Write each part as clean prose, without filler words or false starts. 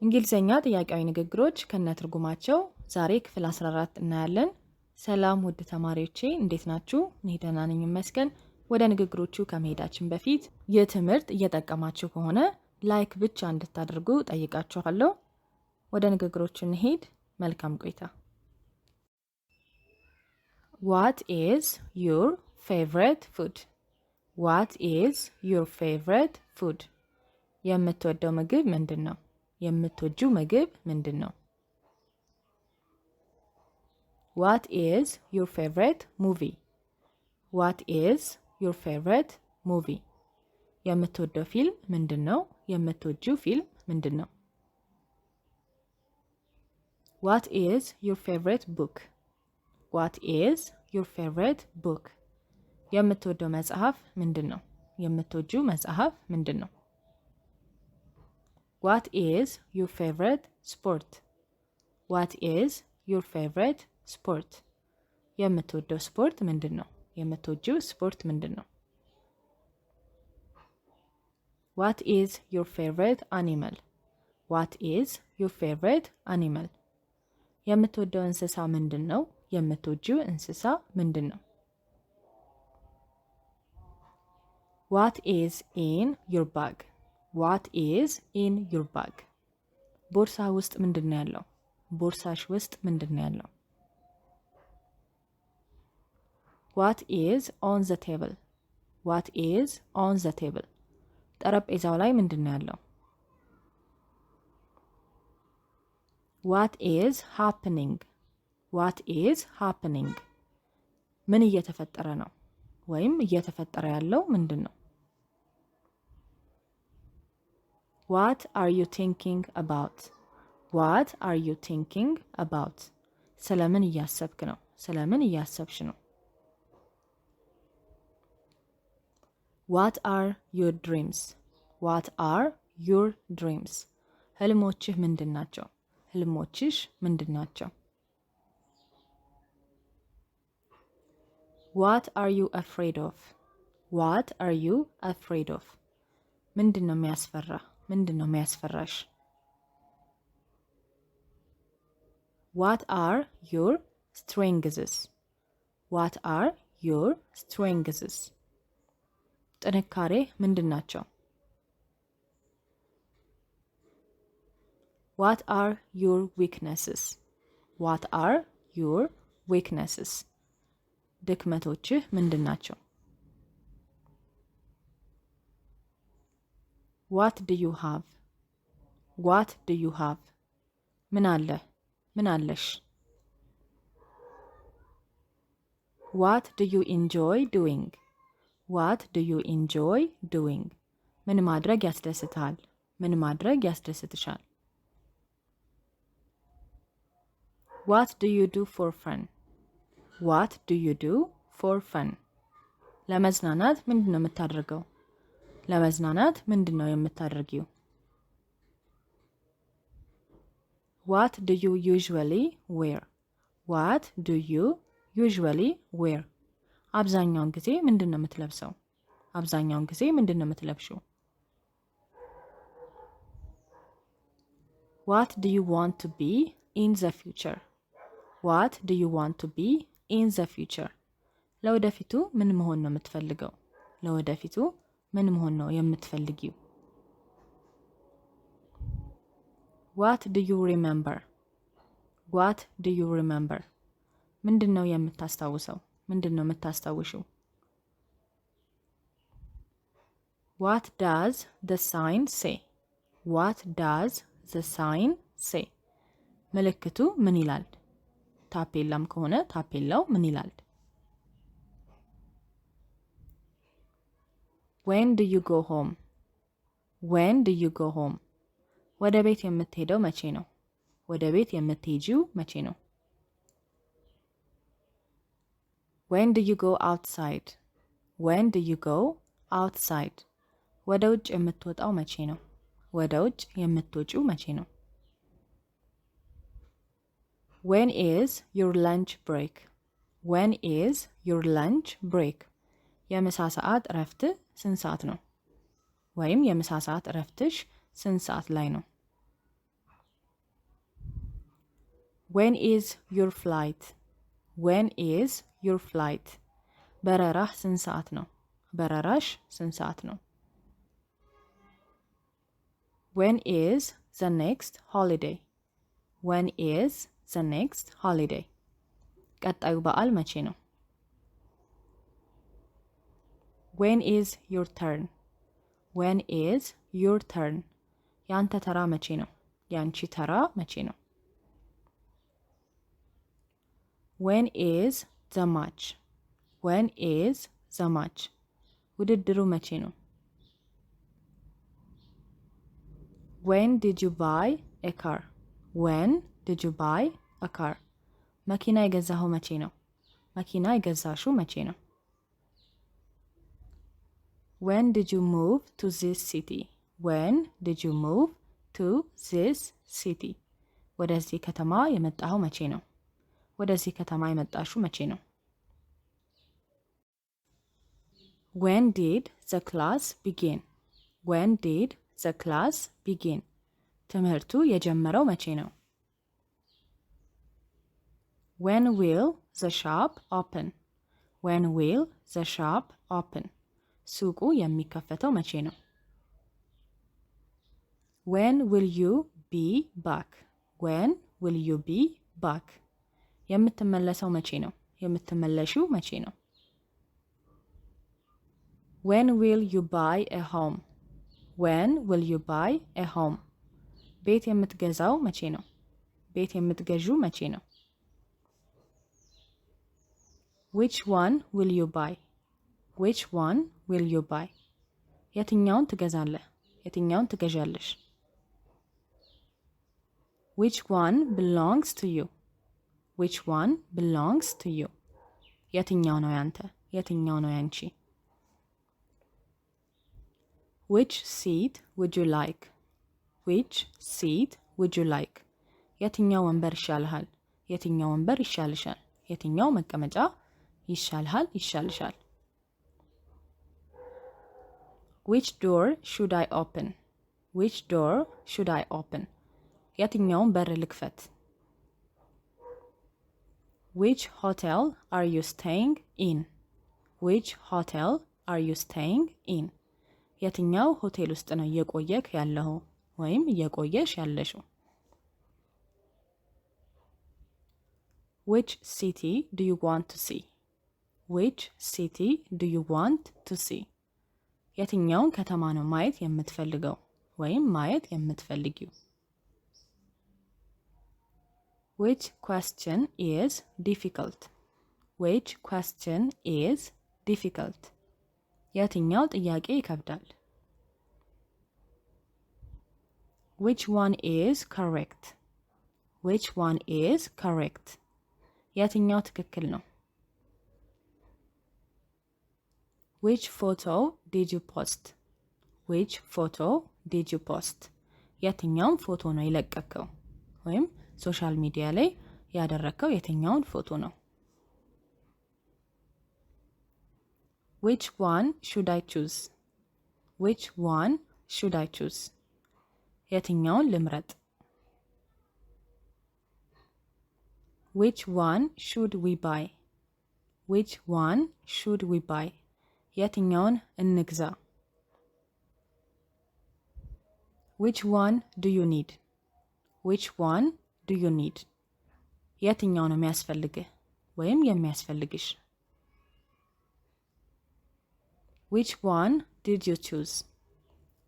እንግሊዘኛ ጥያቄያዊ ንግግሮች ከነትርጉማቸው ዛሬ ክፍል 14 እናያለን። ሰላም ውድ ተማሪዎቼ እንዴት ናችሁ? እኔ ደህና ነኝ ይመስገን። ወደ ንግግሮቹ ከመሄዳችን በፊት ይህ ትምህርት እየጠቀማችሁ ከሆነ ላይክ ብቻ እንድታደርጉ ጠይቃችኋለሁ። ወደ ንግግሮቹ እንሄድ። መልካም ቆይታ። What is your favorite food? What is your favorite food? የምትወደው ምግብ ምንድን ነው? የምትወጂው ምግብ ምንድን ነው? What is your favorite movie? What is your favorite movie? የምትወደው ፊልም ምንድን ነው? የምትወጂው ፊልም ምንድን ነው? What is your favorite book? What is your favorite book? የምትወደው መጽሐፍ ምንድን ነው? የምትወጂው መጽሐፍ ምንድን ነው? What is your favorite sport? What is your favorite sport? የምትወደው ስፖርት ምንድን ነው? የምትወጂው ስፖርት ምንድን ነው? What is your favorite animal? What is your favorite animal? የምትወደው እንስሳ ምንድን ነው? የምትወጂው እንስሳ ምንድን ነው? What is in your bag? What is in your bag? ቦርሳ ውስጥ ምንድን ነው ያለው? ቦርሳሽ ውስጥ ምንድን ነው ያለው? What is on the table? What is on the table? ጠረጴዛው ላይ ምንድን ነው ያለው? What is happening? What is happening? ምን እየተፈጠረ ነው? ወይም እየተፈጠረ ያለው ምንድን ነው? What are you thinking about? What are you thinking about? ስለምን እያሰብክ ነው? ስለምን እያሰብሽ ነው? What are your dreams? What are your dreams? ህልሞችህ ምንድን ናቸው? ህልሞችሽ ምንድን ናቸው? What are you afraid of? What are you afraid of? ምንድን ነው የሚያስፈራ? ምንድን ነው የሚያስፈራሽ? What are your strengths? What are your strengths? ጥንካሬ ምንድን ናቸው? What are your weaknesses? What are your weaknesses? ድክመቶችህ ምንድን ናቸው? What do you have? What do you have? ምን አለ? ምን አለሽ? What do you enjoy doing? What do you enjoy doing? ምን ማድረግ ያስደስታል? ምን ማድረግ ያስደስትሻል? What do you do for fun? What do you do for fun? ለመዝናናት ምንድን ነው የምታደርገው? ለመዝናናት ምንድን ነው የምታደርጊው? What do you usually wear? What do you usually wear? አብዛኛውን ጊዜ ምንድን ነው የምትለብሰው? አብዛኛውን ጊዜ ምንድን ነው የምትለብሺው? What do you want to be in the future? What do you want to be in the future? ለወደፊቱ ምን መሆን ነው የምትፈልገው? ለወደፊቱ ምን መሆን ነው የምትፈልጊው? What do you remember? What do you remember? ምንድን ነው የምታስታውሰው? ምንድን ነው የምታስታውሽው? What does the sign say? What does the sign say? ምልክቱ ምን ይላል? ታፔላም ከሆነ ታፔላው ምን ይላል? When do you go home? When do you go home? ወደ ቤት የምትሄደው መቼ ነው? ወደ ቤት የምትሄጂው መቼ ነው? When do you go outside? When do you go outside? ወደ ውጭ የምትወጣው መቼ ነው? ወደ ውጭ የምትወጪው መቼ ነው? When is your lunch break? When is your lunch break? የምሳ ሰዓት እረፍት ስንት ሰዓት ነው? ወይም የምሳ ሰዓት እረፍትሽ ስንት ሰዓት ላይ ነው? When is your flight? When is your flight? በረራህ ስንት ሰዓት ነው? በረራሽ ስንት ሰዓት ነው? When is the next holiday? When is the next holiday? ቀጣዩ በዓል መቼ ነው? When is your turn? When is your turn? ያንተ ተራ መቼ ነው? ያንቺ ተራ መቼ ነው? When is the match? When is the match? ውድድሩ መቼ ነው? When did you buy a car? When did you buy a car? መኪና የገዛኸው መቼ ነው? መኪና የገዛሽው መቼ ነው? When did you move to this city? When did you move to this city? ወደዚህ ከተማ የመጣኸው መቼ ነው? ወደዚህ ከተማ የመጣሽው መቼ ነው? When did the class begin? When did the class begin? ትምህርቱ የጀመረው መቼ ነው? When will the shop open? When will the shop open? ሱቁ የሚከፈተው መቼ ነው? When will you be back? When will you be back? የምትመለሰው መቼ ነው? የምትመለሺው መቼ ነው? When will you buy a home? When will you buy a home? ቤት የምትገዛው መቼ ነው? ቤት የምትገዢው መቼ ነው? Which one will you buy? Which one will you buy? የትኛውን ትገዛለህ? የትኛውን ትገዣለሽ? Which one belongs to you? Which one belongs to you? የትኛው ነው ያንተ? የትኛው ነው ያንቺ? Which seat would you like? Which seat would you like? የትኛው ወንበር ይሻልሃል? የትኛው ወንበር ይሻልሻል? የትኛው መቀመጫ ይሻልሃል? ይሻልሻል? Which door should I open? Which door should I open? የትኛውን በር ልክፈት? Which hotel are you staying in? Which hotel are you staying in? የትኛው ሆቴል ውስጥ ነው እየቆየክ ያለኸው ወይም እየቆየሽ ያለሽው? Which city do you want to see? Which city do you want to see? የትኛውን ከተማ ነው ማየት የምትፈልገው ወይም ማየት የምትፈልጊው? Which question is difficult? Which question is difficult? የትኛው ጥያቄ ይከብዳል? Which one is correct? Which one is correct? የትኛው ትክክል ነው? Which photo did you post? Which photo did you post? የትኛውን ፎቶ ነው የለቀቀው ወይም ሶሻል ሚዲያ ላይ ያደረከው የትኛውን ፎቶ ነው? Which one should I choose? Which one should I choose? የትኛውን ልምረጥ? Which one should we buy? Which one should we buy? የትኛውን እንግዛ? Which one do you need? Which one do you need? የትኛው ነው የሚያስፈልግህ ወይም የሚያስፈልግሽ? Which one did you choose?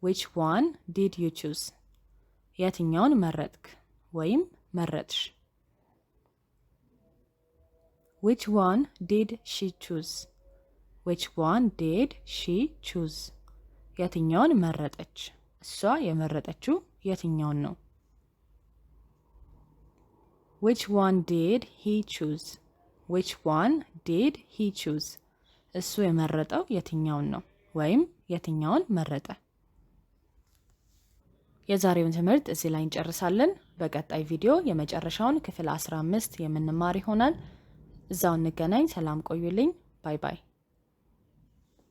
Which one did you choose? የትኛውን መረጥክ ወይም መረጥሽ? Which one did she choose? Which one did she choose? የትኛውን መረጠች? እሷ የመረጠችው የትኛውን ነው? Which one did he choose? Which one did he choose? እሱ የመረጠው የትኛውን ነው ወይም የትኛውን መረጠ? የዛሬውን ትምህርት እዚህ ላይ እንጨርሳለን። በቀጣይ ቪዲዮ የመጨረሻውን ክፍል 15 የምንማር ይሆናል። እዛው እንገናኝ። ሰላም ቆዩልኝ። ባይ ባይ።